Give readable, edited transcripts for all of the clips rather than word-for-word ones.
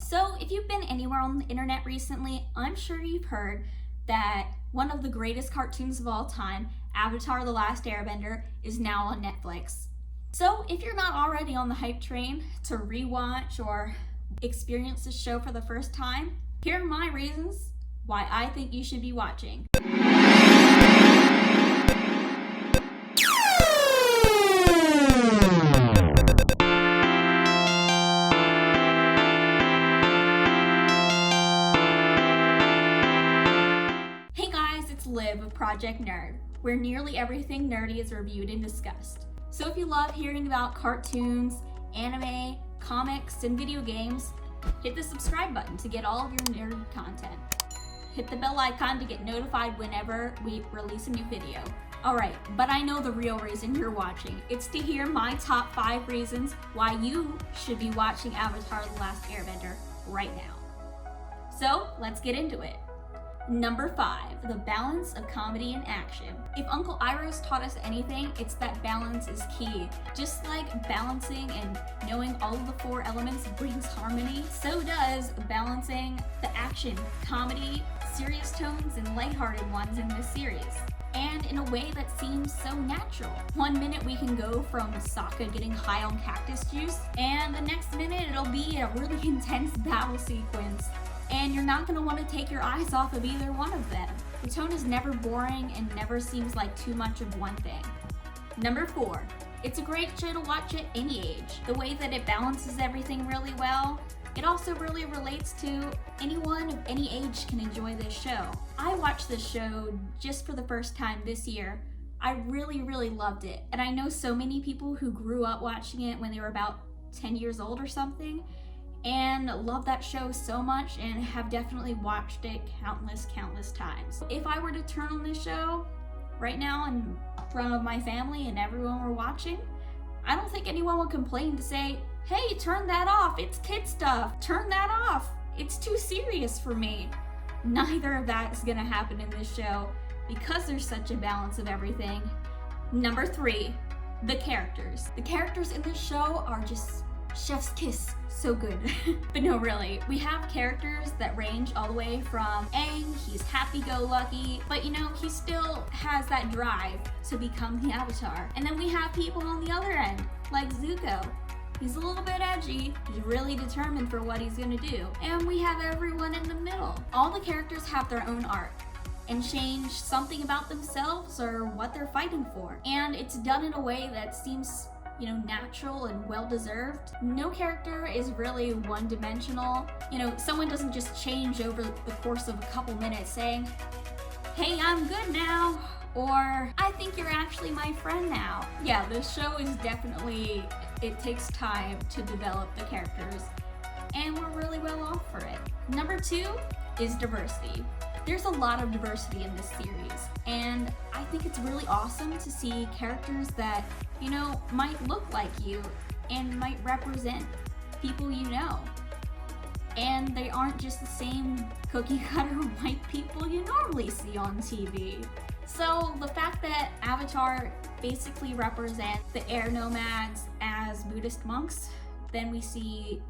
So if you've been anywhere on the internet recently, I'm sure you've heard that one of the greatest cartoons of all time, Avatar The Last Airbender, is now on Netflix. So if you're not already on the hype train to rewatch or experience this show for the first time, here are my reasons why I think you should be watching. Hey guys, it's Liv of Project Nerd, where nearly everything nerdy is reviewed and discussed. So if you love hearing about cartoons, anime, comics, and video games, hit the subscribe button to get all of your nerd content. Hit the bell icon to get notified whenever we release a new video. Alright, but I know the real reason you're watching. It's to hear my top 5 reasons why you should be watching Avatar The Last Airbender right now. So, let's get into it. Number 5, the balance of comedy and action. If Uncle Iroh's taught us anything, it's that balance is key. Just like balancing and knowing all of the 4 elements brings harmony, so does balancing the action, comedy, serious tones, and lighthearted ones in this series. And in a way that seems so natural. One minute we can go from Sokka getting high on cactus juice, and the next minute it'll be a really intense battle sequence. And you're not going to want to take your eyes off of either one of them. The tone is never boring and never seems like too much of one thing. Number 4, it's a great show to watch at any age. The way that it balances everything really well, it also really relates to anyone of any age can enjoy this show. I watched this show just for the first time this year. I really loved it. And I know so many people who grew up watching it when they were about 10 years old or something, and love that show so much and have definitely watched it countless times. If I were to turn on this show right now in front of my family and everyone were watching, I don't think anyone would complain to say, hey, turn that off, it's kid stuff, turn that off, it's too serious for me. Neither of that is gonna happen in this show because there's such a balance of everything. Number 3, the characters. The characters in this show are just chef's kiss, so good. But no, really, we have characters that range all the way from Aang, he's happy-go-lucky, but you know, he still has that drive to become the Avatar. And then we have people on the other end, like Zuko. He's a little bit edgy, he's really determined for what he's gonna do. And we have everyone in the middle. All the characters have their own arc and change something about themselves or what they're fighting for. And it's done in a way that seems, you know, natural and well-deserved. No character is really one-dimensional. You know, someone doesn't just change over the course of a couple minutes saying, hey, I'm good now, or I think you're actually my friend now. Yeah, the show is definitely, it takes time to develop the characters, and we're really well off for it. Number 2 is diversity. There's a lot of diversity in this series, and I think it's really awesome to see characters that, you know, might look like you and might represent people you know. And they aren't just the same cookie cutter white people you normally see on TV. So the fact that Avatar basically represents the air nomads as Buddhist monks, then we see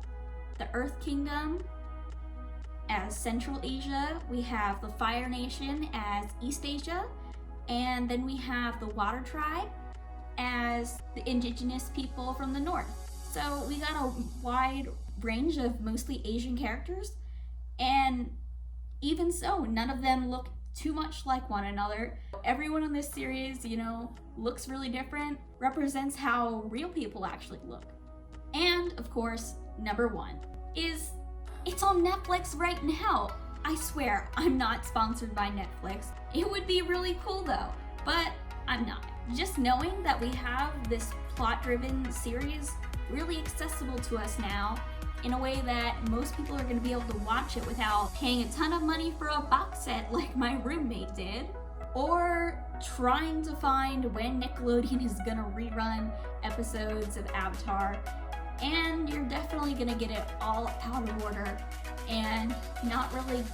the Earth Kingdom as Central Asia, we have the Fire Nation as East Asia, and then we have the Water Tribe as the indigenous people from the north. So we got a wide range of mostly Asian characters, and even so, none of them look too much like one another. Everyone in this series, you know, looks really different, represents how real people actually look. And of course, number 1 is it's on Netflix right now. I swear, I'm not sponsored by Netflix. It would be really cool though, but I'm not. Just knowing that we have this plot-driven series really accessible to us now in a way that most people are going to be able to watch it without paying a ton of money for a box set like my roommate did, or trying to find when Nickelodeon is going to rerun episodes of Avatar. And you're definitely gonna get it all out of order and not really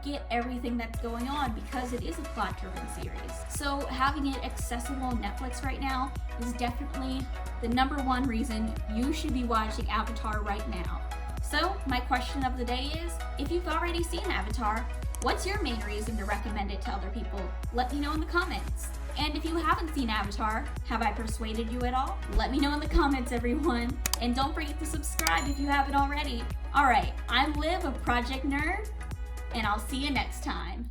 get everything that's going on because it is a plot-driven series. So having it accessible on Netflix right now is definitely the number 1 reason you should be watching Avatar right now. So, my question of the day is, if you've already seen Avatar, what's your main reason to recommend it to other people? Let me know in the comments. And if you haven't seen Avatar, have I persuaded you at all? Let me know in the comments, everyone. And don't forget to subscribe if you haven't already. Alright, I'm Liv of Project Nerd, and I'll see you next time.